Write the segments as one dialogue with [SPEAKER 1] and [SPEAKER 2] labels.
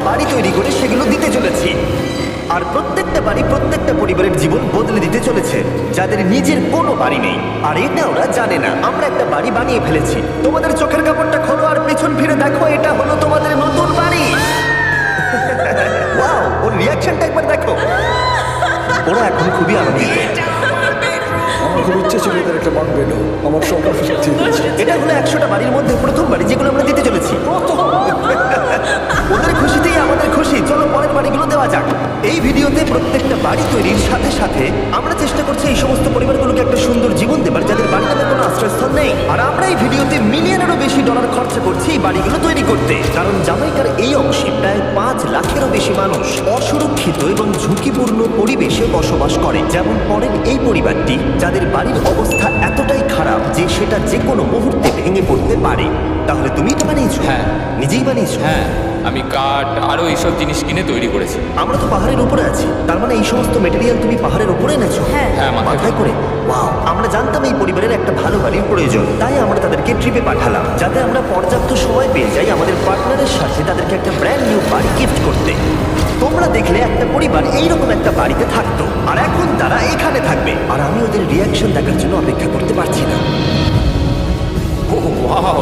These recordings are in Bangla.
[SPEAKER 1] বাড়ি তৈরি করে সেগুলো দিতে চলেছি। আর প্রত্যেকটা বাড়ি প্রত্যেকটা পরিবারের জীবন বদলে দিতে চলেছে যাদের নিজের কোনো বাড়ি নেই। আর এটা ওরা জানে না। আমরা একটা বাড়ি বানিয়ে ফেলেছি। তোমাদের চোখের কাপড়টা খোলো আর পেছন ফিরে দেখো, এটা হলো তোমাদের নতুন বাড়ি। ওয়াও, ওর রিয়াকশনটা একবার দেখো। ওরা এখন খুবই আনন্দিত।
[SPEAKER 2] আমার খুব ইচ্ছে ছিল এদের একটা বাং বেডও। আমার সকাল সত্যি
[SPEAKER 1] এটা হলো 100টা বাড়ির মধ্যে প্রথম বাড়ি যেগুলো আমরা দিতে চলেছি। ওদের খুশিতেই আমাদের খুশি। চলো পরের বাড়িগুলো দেওয়া যাক। এই ভিডিওতে প্রত্যেকটা বাড়ি তৈরির সাথে সাথে আমরা চেষ্টা করছি এই সমস্ত পরিবারগুলোকে একটা সুন্দর জীবন দেবার যাদের বাড়ি নামে কোনো আশ্রয়স্থল নেই। আর আমরা এই ভিডিওতে মিলিয়নেরও বেশি ডলার খরচা করছি এই বাড়িগুলো তৈরি করতে, কারণ জামাইকার এই অংশে প্রায় 5 লাখেরও বেশি মানুষ অসুরক্ষিত এবং ঝুঁকিপূর্ণ পরিবেশে বসবাস করে। যেমন পরের এই পরিবারটি, যাদের বাড়ির অবস্থা এতটাই খারাপ যে সেটা যে কোনো মুহূর্তে ভেঙে পড়তে পারে। তাহলে তুমি তো বানিয়েছো?
[SPEAKER 3] হ্যাঁ।
[SPEAKER 1] নিজেই বানিয়েছো?
[SPEAKER 3] হ্যাঁ, আমি কাঠ আরো এইসব জিনিস কিনে তৈরি করেছি।
[SPEAKER 1] আমরা তো পাহাড়ের উপরে আছি, তার মানে এই সমস্ত মেটেরিয়াল তুমি পাহাড়ের উপরে এনেছো?
[SPEAKER 4] হ্যাঁ।
[SPEAKER 3] হ্যাঁ,
[SPEAKER 1] মাথায় করে। ওয়াও, আমরা জানতাম এই পরিবারের একটা ভালো বাড়ির প্রয়োজন, তাই আমরা তাদেরকে ট্রিপে পাঠালাম যাতে আমরা পর্যাপ্ত সময় পেয়ে যাই আমাদের পার্টনারের সাথে তাদেরকে একটা ব্র্যান্ড নিউ বাড়ি গিফট করতে। তোমরা দেখলে একটা পরিবার এইরকম একটা বাড়িতে থাকতো, আর এখন তারা এখানে থাকবে। আর আমি ওদের রিয়াকশন দেখার জন্য অপেক্ষা করতে পারছি না।
[SPEAKER 3] ওয়াও,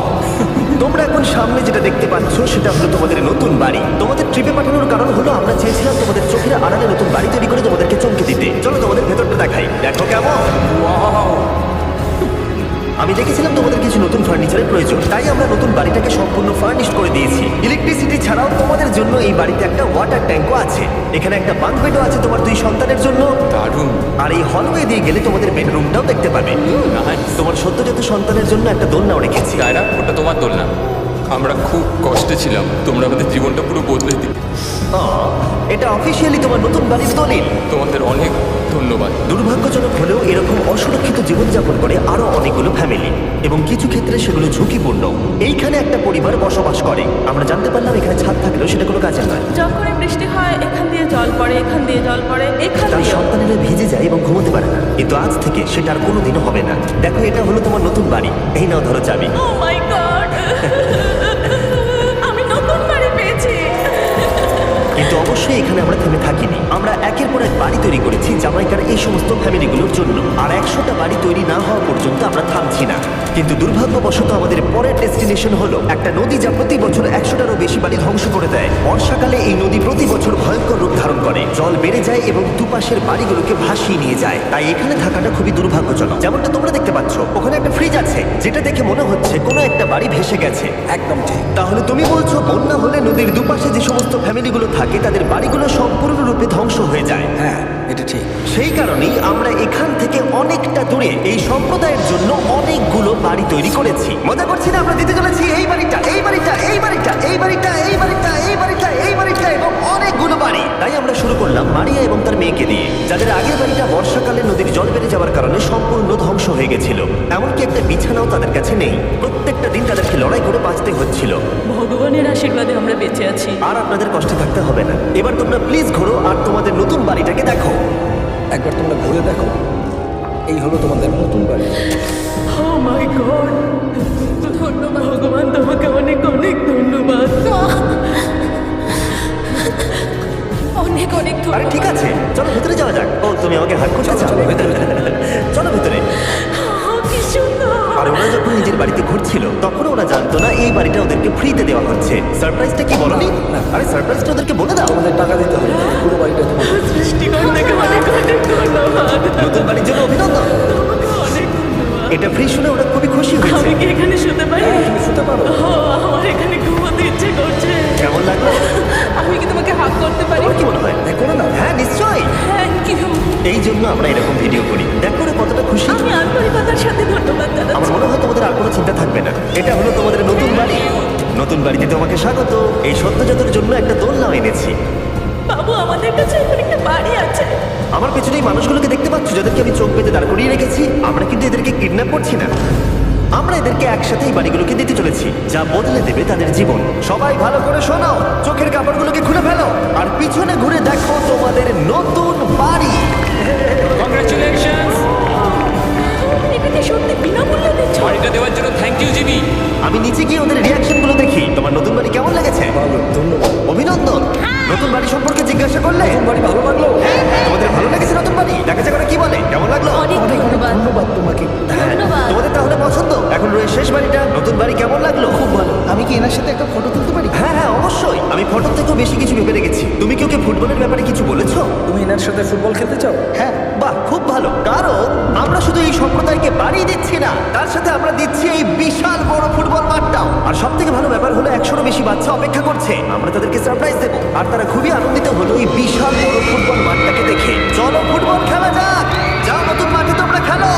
[SPEAKER 1] তোমরা এখন সামনে যেটা দেখতে পাচ্ছ সেটা হলো তোমাদের নতুন বাড়ি। তোমাদের ট্রিপে পাঠানোর কারণ হলো আমরা চেয়েছিলাম তোমাদের চোখের আড়ালে নতুন বাড়ি তৈরি করে তোমাদেরকে চমকে দিতে। চলো তোমাদের ভেতরটা দেখাই, দেখো কেমন।
[SPEAKER 3] ওয়াও,
[SPEAKER 1] আমি দেখেছিলাম তোমাদের কিছু নতুন ফার্নিচারের প্রয়োজন, তাই আমরা নতুন বাড়িটাকে সম্পূর্ণ ফার্নিশ করে দিয়েছি। ইলেকট্রিসিটি ছাড়াও তোমাদের জন্য এই বাড়িতে একটা ওয়াটার ট্যাঙ্কও আছে। এখানে একটা বাঙ্ক বেডও আছে তোমার 2 সন্তানের জন্য।
[SPEAKER 3] দারুণ।
[SPEAKER 1] আর এই হলওয়ে দিয়ে গেলে তোমাদের বেডরুমটাও দেখতে পাবে।
[SPEAKER 3] Nice.
[SPEAKER 1] তোমার সদ্যজাত সন্তানের জন্য একটা দোলনাও রেখেছি।
[SPEAKER 3] কায়রা, ওটা তোমার দোল না। আমরা খুব কষ্টে ছিলাম, তোমরা আমাদের জীবনটা পুরো বদলে দিলে।
[SPEAKER 1] এটা অফিসিয়ালি তোমার নতুন বাড়ির দলিল।
[SPEAKER 3] তোমাদের অনেক ধন্যবাদ।
[SPEAKER 1] দুর্ভাগ্যজনক হলেও এরকম অসুরক্ষিত জীবনযাপন করে আরো অনেকগুলো ফ্যামিলি, এবং কিছু ক্ষেত্রে সেগুলো ঝুঁকিপূর্ণ। এইখানে একটা পরিবার বসবাস করে। আমরা জানতে পারলাম এখানে ছাদ থাকলেও সেটা কোনো কাজের নয়।
[SPEAKER 4] যখনই বৃষ্টি হয় এখান দিয়ে জল পড়ে, এখান দিয়ে জল পড়ে, এখান
[SPEAKER 1] তার
[SPEAKER 4] দিয়ে।
[SPEAKER 1] সন্তানেরা ভিজে যায় এবং ঘুমোতে পারে না, কিন্তু আজ থেকে সেটা আর কোনোদিনও হবে না। দেখো, এটা হলো তোমার নতুন বাড়ি। এই নাও, ধরো চাবি।
[SPEAKER 4] ও মাই গড, আমি নতুন বাড়ি পেয়েছি।
[SPEAKER 1] কিন্তু অবশ্যই এখানে আমরা থেমে থাকিনি। আমরা একের পর এক বাড়ি তৈরি করেছি জামাইকার এই সমস্ত ফ্যামিলিগুলোর জন্য। আর 100টা বাড়ি তৈরি না হওয়া পর্যন্ত আমরা থামছি না। কিন্তু দুর্ভাগ্যবশত আমাদের পরের ডেস্টিনেশন হলো একটা নদী যা প্রতি বছর 100টারও বেশি বাড়ি ধ্বংস করে দেয়। বর্ষাকালে এই নদী প্রতি বছর ভয়ঙ্কর রূপ ধারণ করে, জল বেড়ে যায় এবং দুপাশের বাড়িগুলোকে ভাসিয়ে নিয়ে যায়। তাই এখানে থাকাটা খুবই দুর্ভাগ্যজনক। যেমনটা তোমরা দেখতে পাচ্ছ, ওখানে একটা ফ্রিজ আছে যেটা দেখে মনে হচ্ছে কোনো একটা বাড়ি ভেসে গেছে।
[SPEAKER 2] একদম ঠিক।
[SPEAKER 1] তাহলে তুমি বলছো বন্যা হলে নদীর দুপাশে যে সমস্ত ফ্যামিলিগুলো থাকে তাদের বাড়িগুলো সম্পূর্ণরূপে ধ্বংস হয়ে যায়।
[SPEAKER 2] হ্যাঁ, এটা ঠিক।
[SPEAKER 1] সেই কারণেই আমরা এখান থেকে অনেকটা দূরে এই সম্প্রদায়ের জন্য অনেকগুলো বাড়ি তৈরি করেছি। মজা করছি না? আমরা দিতে চলেছি এই বাড়িটা, এই বাড়িটা, এই বাড়িটা, এই বাড়িটা, এই বাড়িটা, এই বাড়িটা, এই বাড়িটা এবং অনেকগুলো বাড়ি। তাই আমরা শুরু করলাম মারিয়া এবং তার মেয়েকে দিয়ে, যাদের আগের বাড়িটা বর্ষাকালে নদীর জল বেড়ে যাওয়ার কারণে সম্পূর্ণ ধ্বংস হয়ে গেছিল। এমনকি একটা বিছানাও তাদের কাছে নেই। প্রত্যেকটা দিন তাদেরকে লড়াই করে বাঁচতে হচ্ছিল।
[SPEAKER 4] ভগবানের আশীর্বাদে আমরা বেঁচে আছি।
[SPEAKER 1] আর আপনাদের কষ্টে থাকতে হবে না। এবার তোমরা প্লিজ ঘোরো আর তোমাদের নতুন বাড়িটাকে দেখো।
[SPEAKER 2] একবার তোমরা ঘুরে দেখো, এই হলো তোমাদের নতুন বাড়ি।
[SPEAKER 4] ও মাই গড, ধন্যবাদ ভগবান, তোমাকে অনেক অনেক ধন্যবাদ। অনেক অনেক
[SPEAKER 1] আরে ঠিক আছে, চলো ভেতরে যাওয়া যাক। ও, তুমি আমাকে হাত করতে চাও?
[SPEAKER 2] চলো ভেতরে।
[SPEAKER 1] চলো ভেতরে।
[SPEAKER 4] কি সুন্দর।
[SPEAKER 1] আর ওরা যখন নিজের বাড়িতে ঘুরছিল তখন ওরা জানতো না এই বাড়িটা ওদেরকে ফ্রিতে দেওয়া হচ্ছে। সারপ্রাইজটা কি বলনি?
[SPEAKER 2] না।
[SPEAKER 1] আরে সারপ্রাইজটা ওদেরকে বলে দাও।
[SPEAKER 2] তোমাদের টাকা দিতে হবে, পুরো বাড়িটা তোমাদের।
[SPEAKER 4] সৃষ্টিকর্তাকে অনেক অনেক ধন্যবাদ।
[SPEAKER 1] নতুন বাড়ির জন্য অভিনন্দন।
[SPEAKER 4] তোমাকে অনেক ধন্যবাদ।
[SPEAKER 1] এটা ফ্রি শুনে ওরা খুবই খুশি হয়েছে।
[SPEAKER 4] আমি কি এখানে শুতে পারি?
[SPEAKER 2] হ্যাঁ, তুমি শুতে পারো।
[SPEAKER 4] ও, আমার এখানে ঘুমোতে ইচ্ছে করছে।
[SPEAKER 1] কেমন লাগলো?
[SPEAKER 4] আমি কি তোমাকে হাত করতে পারি?
[SPEAKER 1] তোমার কি মনে হয়?
[SPEAKER 2] দেখো না।
[SPEAKER 1] হ্যাঁ, নিশ্চয়ই।
[SPEAKER 4] Thank you.
[SPEAKER 1] এই জন্য আমরা এরকম ভিডিও করি। দেখো ওরা কতটা খুশি।
[SPEAKER 4] আমি আন্তরিকতার সাথে ধন্যবাদ
[SPEAKER 1] আমার
[SPEAKER 4] জানাচ্ছি।
[SPEAKER 1] মনে হয় তোমাদের আর কোনো চিন্তা থাকবে না। এটা হলো তোমাদের নতুন বাড়ি। নতুন বাড়িতে তোমাকে স্বাগত। এই সদ্যজাতর জন্য একটা দোলনাও এনেছি।
[SPEAKER 4] বাবু, আমাদের কাছে এখন একটা বাড়ি আছে।
[SPEAKER 1] আমার পেছনে এই মানুষগুলোকে দেখতে পাচ্ছ যাদেরকে আমি চোখ বেঁধে দাঁড় করিয়ে রেখেছি? আমরা কিন্তু এদেরকে কিডন্যাপ করছি না। আমরা এদেরকে একসাথে এই বাড়িগুলোকে দিতে চলেছি, যা বদলে দেবে তাদের জীবন। সবাই ভালো করে শোনো, চোখের কাপড়গুলোকে খুলে ফেলো আর পিছনে ঘুরে দেখো তোমাদের নতুন বাড়ি।
[SPEAKER 3] কংগ্রাচুলেশনস।
[SPEAKER 4] এটাকে সত্যি বিনামূল্যে দিচ্ছ?
[SPEAKER 3] বাড়িটা দেওয়ার জন্য থ্যাংক ইউ জিমি।
[SPEAKER 1] আমি নিচে গিয়ে ওদের রিয়াকশনগুলো দেখি। তোমার নতুন বাড়ি কেমন লেগেছে?
[SPEAKER 2] ভালো, ধন্যবাদ।
[SPEAKER 1] অভিনন্দন। নতুন বাড়ি সম্পর্কে জিজ্ঞাসা করলে?
[SPEAKER 2] নতুন বাড়ি ভালো লাগলো?
[SPEAKER 1] তোমাদের ভালো লেগেছে নতুন বাড়ি? দেখা যাক ওরা কি বলে, কেমন লাগলো?
[SPEAKER 4] অনেক ধন্যবাদ।
[SPEAKER 2] ধন্যবাদ তোমাকে।
[SPEAKER 1] হ্যাঁ,
[SPEAKER 4] ধন্যবাদ।
[SPEAKER 1] তোমাদের তাহলে পছন্দ? এখন রয়েছে শেষ বাড়িটা। নতুন বাড়ি কেমন লাগলো?
[SPEAKER 2] খুব ভালো। আমি কি এনার সাথে একটা ফটো তুলতে পারি?
[SPEAKER 1] হ্যাঁ হ্যাঁ অবশ্যই, আমি ফটো থেকেও বেশি কিছু ভেবে রেখেছি। তুমি কি ওকে ফুটবলের ব্যাপারে কিছু বলেছো?
[SPEAKER 2] তুমি এনার সাথে ফুটবল খেলতে চাও? হ্যাঁ।
[SPEAKER 1] বাহ, খুব ভালো। কারণ আমরা শুধু এই সম্প্রদায়কে বাড়ি দিচ্ছি না, তার সাথে আমরা দিচ্ছি এই বিশাল বড় ফুটবল মাঠটাও। আর সব থেকে ভালো ব্যাপার হলো 100-রও বেশি বাচ্চা অপেক্ষা করছে। আমরা তাদেরকে সারপ্রাইজ দেবো, আর তারা খুবই আনন্দিত হলো এই বিশাল বড় ফুটবল মাঠটাকে দেখে। চলো ফুটবল খেলা যাক। যাও নতুন মাঠে তোমরা খেলো,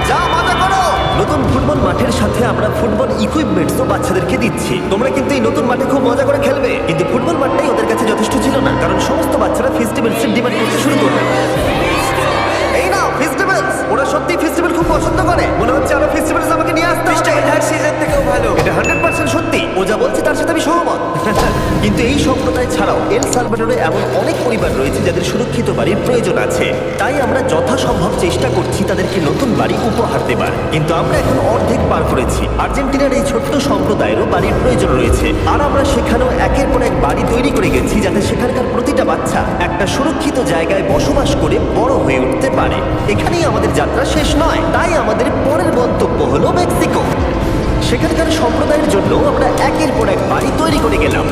[SPEAKER 1] যাও মজা করো। নতুন ফুটবল মাঠের সাথে আমরা ফুটবল ইকুইপমেন্টসও বাচ্চাদেরকে দিচ্ছি। তোমরা কিন্তু এই নতুন মাঠে খুব মজা করে খেলবে। কিন্তু ফুটবল মাঠটাই ওদের কাছে যথেষ্ট ছিল না, কারণ সমস্ত বাচ্চারা ফেস্টিভ্যালসের ডিমান্ড করতে শুরু করবে। এই নাও ফেস্টিভ্যালস। ওরা সত্যি ফেস্টিভ্যাল খুব পছন্দ করে। মনে হচ্ছে আরো ফেস্টিভ্যালস আমাকে নিয়ে আসতে হবে।
[SPEAKER 2] হ্যার সিজন থেকেও ভালো।
[SPEAKER 1] এটা 100% সত্যি। ও যা বলছে তার সাথে আমি সহমত। কিন্তু এই সম্প্রদায় ছাড়াও এল সালভাডোরে এমন অনেক পরিবার রয়েছে যাদের সুরক্ষিত বাড়ির প্রয়োজন আছে। তাই আমরা যথাসম্ভব চেষ্টা করছি তাদেরকে নতুন বাড়ি উপহার দেবার। কিন্তু আমরা এখন অর্ধেক পার করেছি। আর্জেন্টিনার এই ছোট্ট সম্প্রদায়েরও বাড়ির প্রয়োজন রয়েছে, আর আমরা সেখানেও একের পর এক বাড়ি তৈরি করে গেছি যাতে সেখানকার প্রতিটা বাচ্চা একটা সুরক্ষিত জায়গায় বসবাস করে বড় হয়ে উঠতে পারে। এখানেই আমাদের যাত্রা শেষ নয়, তাই আমাদের পরের গন্তব্য হলো মেক্সিকো। সেখানকার সম্প্রদায়ের জন্য আমরা একের পর এক বাড়ি তৈরি করে গেলাম।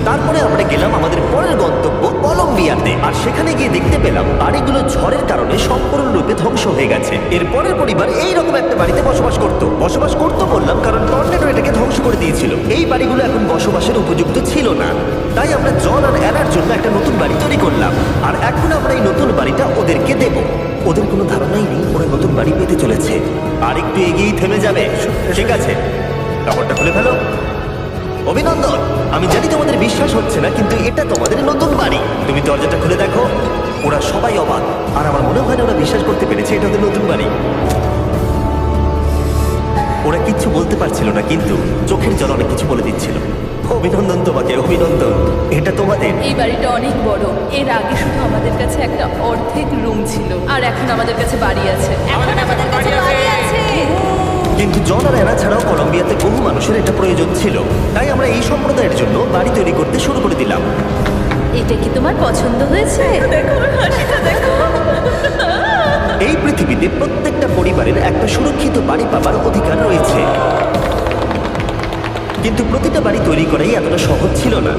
[SPEAKER 1] তারপরে আমরা গেলাম আমাদের পরের গন্তব্য কলম্বিয়াতে, আর সেখানে গিয়ে দেখতে পেলাম বাড়িগুলো ঝড়ের কারণে সম্পূর্ণরূপে ধ্বংস হয়ে গেছে। এর পরের পরিবার এইরকম একটা বাড়িতে বসবাস করতো বললাম কারণ টর্নেডো এটাকে ধ্বংস করে দিয়েছিল। এই বাড়িগুলো এখন বসবাসের উপযুক্ত ছিল না। তাই আমরা জন আর অ্যানার জন্য একটা নতুন বাড়ি তৈরি করলাম, আর এখন আমরা এই নতুন বাড়িটা ওদেরকে দেব। ওদের কোনো ধারণাই নেই ওরা নতুন বাড়ি পেতে চলেছে। আর একটু এগিয়েই থেমে যাবে। ঠিক আছে, কাপড়টা খুলে ফেলো। অভিনন্দন। আমি জানি তোমাদের বিশ্বাস হচ্ছে না, কিন্তু এটা তোমাদের নতুন বাড়ি। তুমি দরজাটা খুলে দেখো। ওরা সবাই অবাক, আর আমার মনে হয় না ওরা বিশ্বাস করতে পেরেছে এটা ওদের নতুন বাড়ি। ওরা কিচ্ছু বলতে পারছিল না, কিন্তু চোখের জল অনেক কিছু বলে দিচ্ছিল। অভিনন্দন তোমাকে, অভিনন্দন। এটা তোমাদের।
[SPEAKER 4] এই বাড়িটা অনেক বড়। এর আগে শুধু আমাদের কাছে একটা অর্ধেক রুম ছিল, আর এখন আমাদের কাছে বাড়ি আছে। এখন আমাদের কাছে বাড়ি আছে।
[SPEAKER 1] কিন্তু জন আর অ্যানা ছাড়াও কলম্বিয়াতে বহু মানুষের এটা প্রয়োজন ছিল। তাই আমরা এই সম্প্রদায়ের জন্য বাড়ি তৈরি করতে শুরু করে দিলাম।
[SPEAKER 4] এটা কি তোমার পছন্দ হয়েছে? দেখো হাসিটা দেখো।
[SPEAKER 1] এই পৃথিবীতে প্রত্যেকটা পরিবারের একটা সুরক্ষিত বাড়ি পাবার অধিকার রয়েছে, কিন্তু প্রতিটা বাড়ি তৈরি করাই এতটা সহজ ছিল না।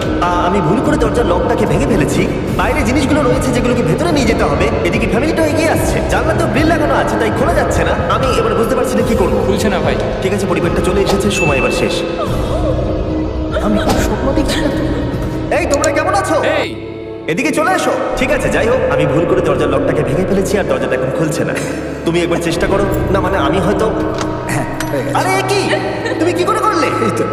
[SPEAKER 1] আমি ভুল করে দরজার লকটাকে ভেঙে ফেলেছি। বাইরে জিনিসগুলো রয়েছে যেগুলোকে ভেতরে নিয়ে যেতে হবে। এদিকে ফ্যামিলিটাও এগিয়ে আসছে। জানলাতেও গ্রিল লাগানো আছে, তাই খোলা যাচ্ছে না। আমি এবার বুঝতে পারছি না কি করবো।
[SPEAKER 3] খুলছে না ভাই।
[SPEAKER 1] ঠিক আছে, পরিবারটা চলে এসেছে, সময় এবার শেষ।
[SPEAKER 2] আমি খুব স্বপ্ন দেখছি না।
[SPEAKER 1] এই তোমরা কেমন আছো?
[SPEAKER 3] এই
[SPEAKER 1] এদিকে চলে এসো। ঠিক আছে, যাই হোক, আমি ভুল করে দরজার লকটাকে ভেঙে ফেলেছি আর দরজাটা এখন খুলছে না। তুমি একবার চেষ্টা করো না। মানে আমি হয়তো।
[SPEAKER 2] হ্যাঁ, হয়ে গেছে।
[SPEAKER 1] আরে এ কি, তুমি কি করে করলে?
[SPEAKER 2] এই তো।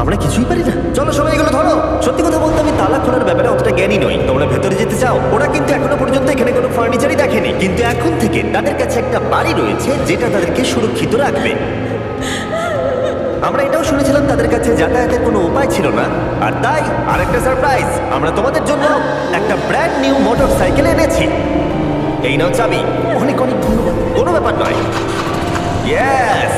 [SPEAKER 1] আমরা কিছুই পারি না। চলো সবাই এগুলো ধরো। সত্যি কথা বলতে আমি তালা খোলার ব্যাপারে অতটা জ্ঞানী নই। তোমরা ভেতরে যেতে চাও? ওরা কিন্তু এখনো পর্যন্ত এখানে কোনো ফার্নিচারই দেখেনি, কিন্তু এখন থেকে তাদের কাছে একটা বাড়ি রয়েছে যেটা তাদেরকে সুরক্ষিত রাখবে। আমরা এটাও শুনেছিলাম তাদের কাছে যাতায়াতের কোনো উপায় ছিল না, আর তাই আরেকটা সারপ্রাইজ, আমরা তোমাদের জন্য একটা ব্র্যান্ড নিউ মোটর সাইকেল এনেছি। এই নাও চাবি।
[SPEAKER 2] অনেক অনেক ধন্যবাদ।
[SPEAKER 1] কোনো ব্যাপার নয়। ইয়েস,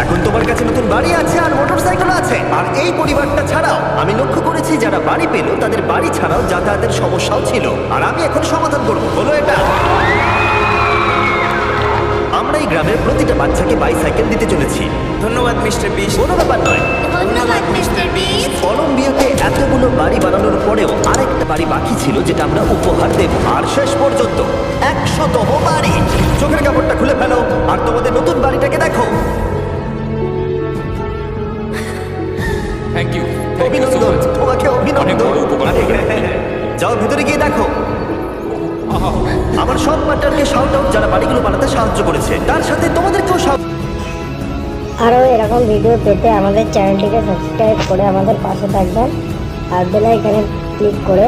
[SPEAKER 1] এখন তোমার কাছে নতুন বাড়ি আছে আর মোটরসাইকেল আছে। আর এই পরিবারটা ছাড়াও আমি লক্ষ্য করেছি যারা বাড়ি পেল তাদের বাড়ি ছাড়াও যাতায়াতের সমস্যাও ছিল, আর আমি এখন সমাধান করবো। হলো এটা। আমরা এই গ্রামের প্রতিটা বাচ্চাকে বাইসাইকেল দিতে চলেছি।
[SPEAKER 2] ধন্যবাদ মিস্টার বিশ।
[SPEAKER 1] কোনো ব্যাপার নয়।
[SPEAKER 5] ধন্যবাদ মিস্টার বিস্ট।
[SPEAKER 1] কলম্বিয়াতে এতগুলো বাড়ি বানানোর পরেও আরেকটা বাড়ি বাকি ছিল যেটা আমরা উপহার দেব। আর শেষ পর্যন্ত 100তম বাড়ি। চোখের কাপড়টা খুলে ফেলো আর তোমাদের নতুন বাড়িটাকে দেখো।
[SPEAKER 3] থ্যাংক ইউ সো
[SPEAKER 1] অভিনন্দন,
[SPEAKER 3] মাচ।
[SPEAKER 1] তোমাকে
[SPEAKER 3] অনেক
[SPEAKER 1] অভিনন্দন।
[SPEAKER 3] বড় উপকার
[SPEAKER 1] আরে,
[SPEAKER 3] করলে।
[SPEAKER 1] যাও ভেতরে গিয়ে দেখো। আমার সব পার্টনারকে শাউট আউট যারা বাড়িগুলো বানাতে সাহায্য করেছে, তার সাথে তোমাদেরকেও
[SPEAKER 5] আরও এরকম ভিডিও পেতে আমাদের চ্যানেলটিকে সাবস্ক্রাইব করে আমাদের পাশে থাকবেন আর বেল আইকনে ক্লিক করে